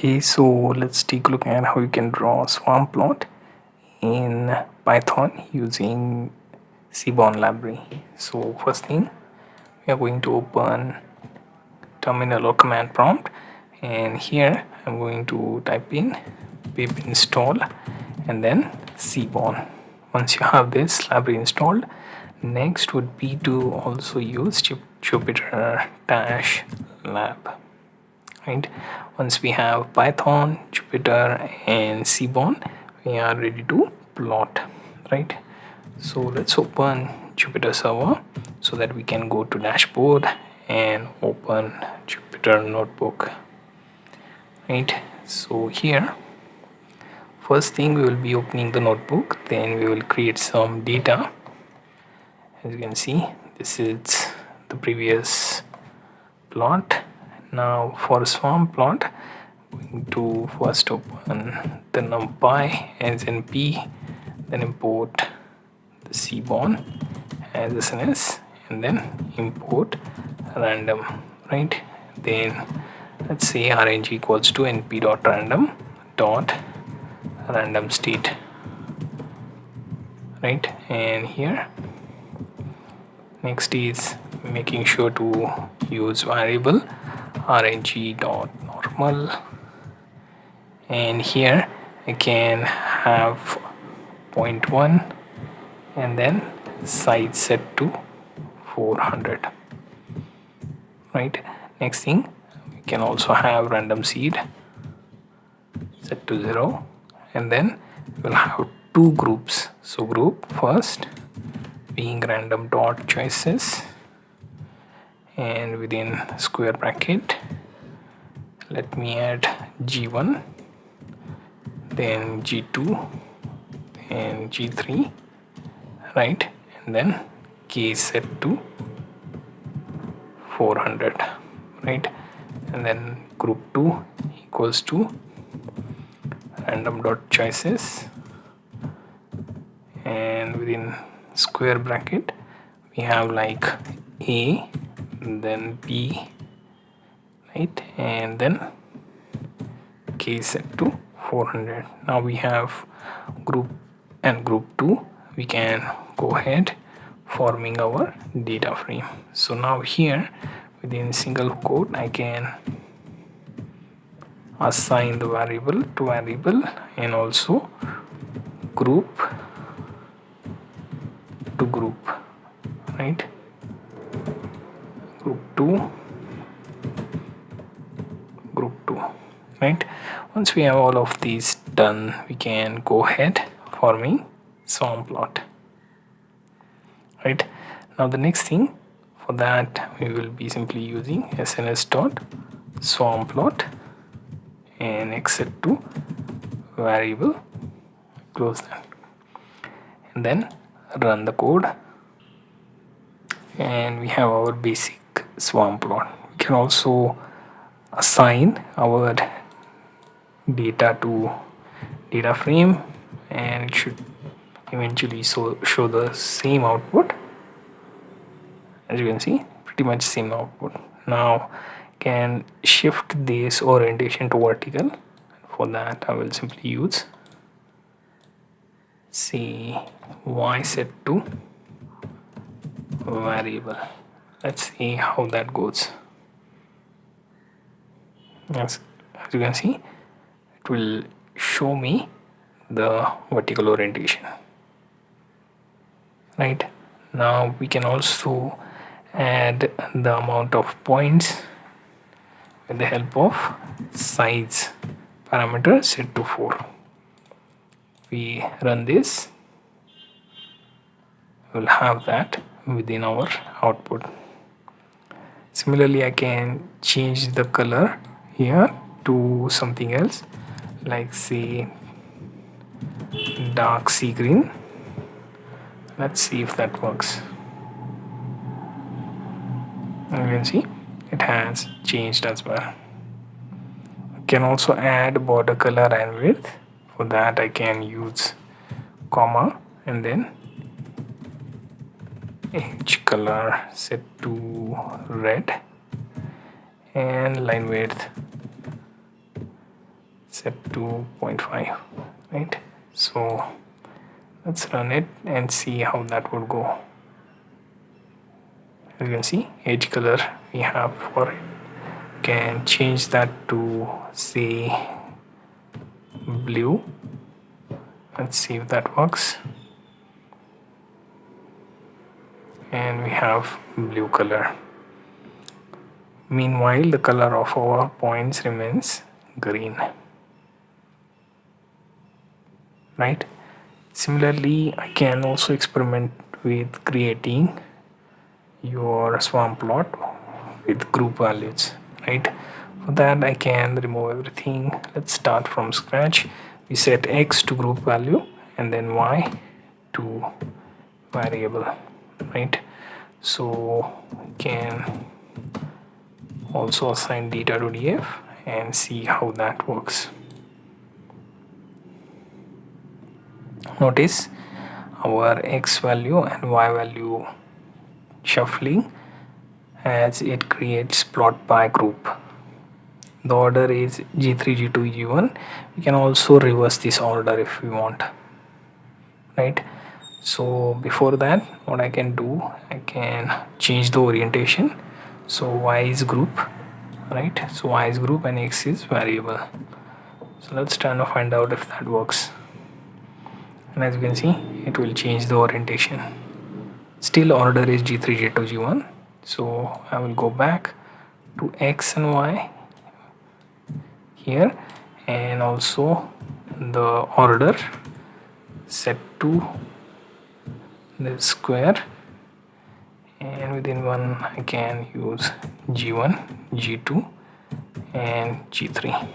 Okay, so let's take a look at how you can draw a swarm plot in Python using Seaborn library. So first thing, we are going to open terminal or command prompt, and here I'm going to type in pip install and then Seaborn. Once you have this library installed, next would be to also use Jupyter-lab. Right, once we have Python, Jupyter and Seaborn, we are ready to plot. Right, so let's open Jupyter server so that we can go to dashboard and open Jupyter notebook. Right, so here first thing we will be opening the notebook, then we will create some data. As you can see, this is the previous plot. Now for swarm plot, I'm going to first open the numpy as np, then import the Seaborn as SNS, and then import random. Right, then let's say rng equals to np.random.random state. Right, and here next is making sure to use variable rng.normal, and here I can have 0.1 and then size set to 400. Right, next thing we can also have random seed set to 0, and then we'll have two groups. So group first being random dot choices, and within square bracket let me add g1, then g2 and g3. Right, and then k set to 400. Right, and then group 2 equals to random dot choices, and within square bracket we have like a, then b, right, and then k set to 400. Now we have group and group 2, we can go ahead forming our data frame. So now here within single quote I can assign the variable to variable and also group to group. Right, group 2, group 2. Right, once we have all of these done, we can go ahead forming swarm plot. Right, now the next thing, for that we will be simply using sns dot swarm plot and x set to variable, close that, and then run the code, and we have our basic swarm plot. We can also assign our data to data frame, and it should eventually show the same output. As you can see, pretty much same output. Now can shift this orientation to vertical. For that I will simply use say y set to variable. Let's see how that goes. As you can see, it will show me the vertical orientation. Right, now we can also add the amount of points with the help of size parameter set to 4. We run this, we'll have that within our output. Similarly, I can change the color here to something else, like say dark sea green. Let's see if that works. You can see it has changed as well. I can also add border color and width. For that I can use comma and then edge color set to red and line width set to 0.5, right? So let's run it and see how that would go. As you can see, edge color we have for it. Can change that to say blue. Let's see if that works. And we have blue color. Meanwhile, the color of our points remains green, right? Similarly, I can also experiment with creating your swarm plot with group values, right? For that, I can remove everything. Let's start from scratch. We set x to group value and then y to variable, right? So we can also assign data to df and see how that works. Notice our x value and y value shuffling as it creates plot by group. The order is g3, g2, g1. We can also reverse this order if we want, right? So before that, what I can do, I can change the orientation. So y is group, right? So y is group and x is variable. So let's try to find out if that works. And as you can see, it will change the orientation. Still order is g3, g2, g1. So I will go back to x and y here, and also the order set to the square, and within one I can use g1, g2 and g3.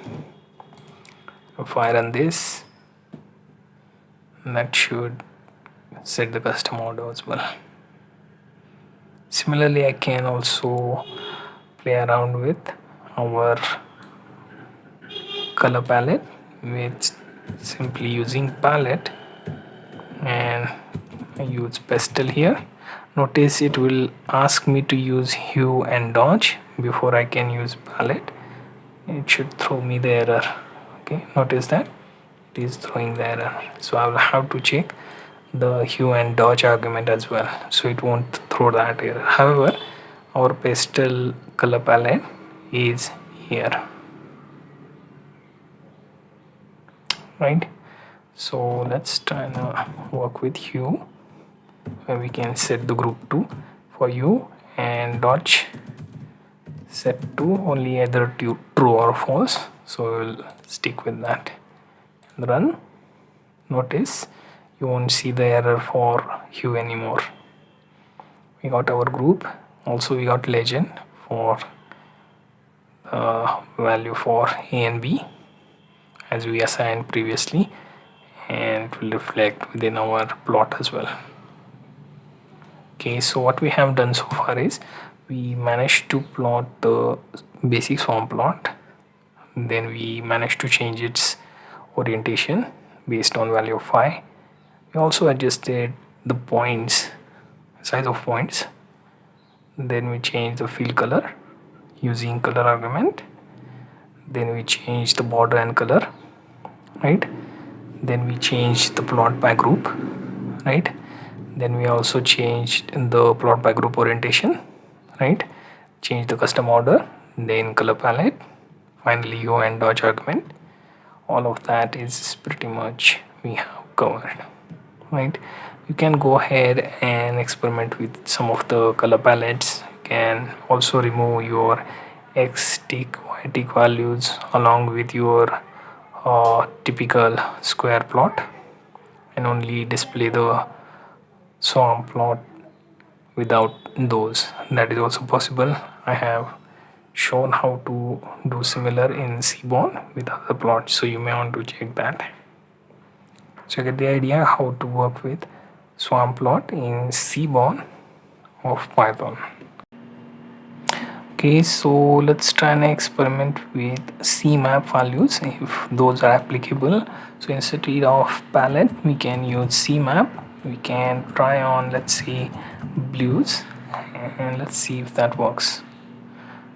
If I run this, that should set the custom order as well. Similarly, I can also play around with our color palette with simply using palette, and I use pastel here. Notice it will ask me to use hue and dodge before I can use palette. It should throw me the error. Okay, notice that it is throwing the error, so I will have to check the hue and dodge argument as well, so it won't throw that error. However, our pastel color palette is here, right? So let's try to work with hue, where we can set the group to for hue and dodge set to only either true or false. So we'll stick with that and run. Notice you won't see the error for hue anymore. We got our group. Also we got legend for value for a and b as we assigned previously, and it will reflect within our plot as well. Okay, so what we have done so far is we managed to plot the basic swarm plot, then we managed to change its orientation based on value of phi. We also adjusted the points, size of points, then we changed the fill color using color argument, then we changed the border and color, right? Then we changed the plot by group, right? Then we also changed the plot by group orientation, right? Change the custom order, then color palette, finally hue and dodge argument. All of that is pretty much we have covered, right? You can go ahead and experiment with some of the color palettes. You can also remove your x tick, y tick values along with your typical square plot, and only display the swarm plot without those. That is also possible. I have shown how to do similar in Seaborn with other plots, so you may want to check that. So you get the idea how to work with swarm plot in Seaborn of Python. Okay, so let's try an experiment with CMap values if those are applicable. So instead of palette, we can use CMap. We can try on, let's say, blues, and let's see if that works.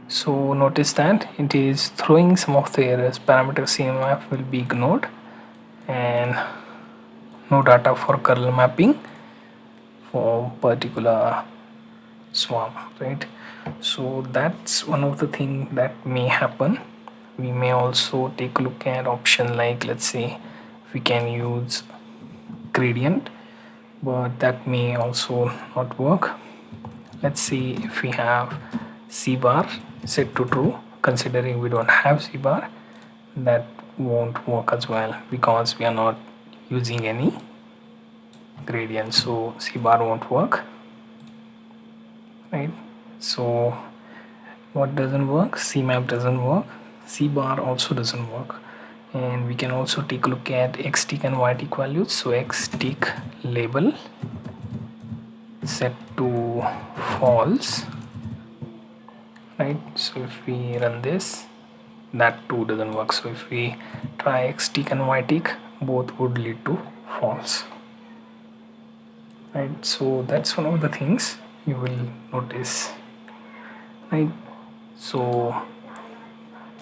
So notice that it is throwing some of the errors. Parameter CMap will be ignored and no data for kernel mapping for particular swarm, right? So that's one of the things that may happen. We may also take a look at option like, let's say we can use gradient, but that may also not work. Let's see if we have C bar set to true. Considering we don't have C bar, that won't work as well because we are not using any gradient, so C bar won't work, right? So what doesn't work? CMap doesn't work, C bar also doesn't work. And we can also take a look at xtick and ytick values. So xtick label set to false, right? So if we run this, that too doesn't work. So if we try xtick and ytick, both would lead to false, right? So that's one of the things you will notice, right? So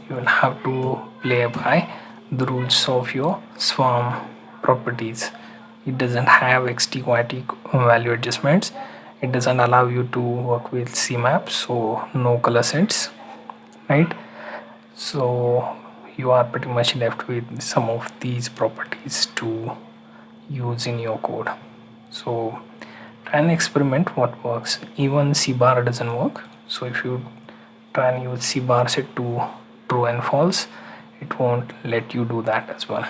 you will have to play by the rules of your swarm properties. It doesn't have xtick ytick value adjustments. It doesn't allow you to work with CMap, so no color sets, right? So you are pretty much left with some of these properties to use in your code. So try and experiment what works. Even C bar doesn't work. So if you try and use C bar set to true and false, it won't let you do that as well.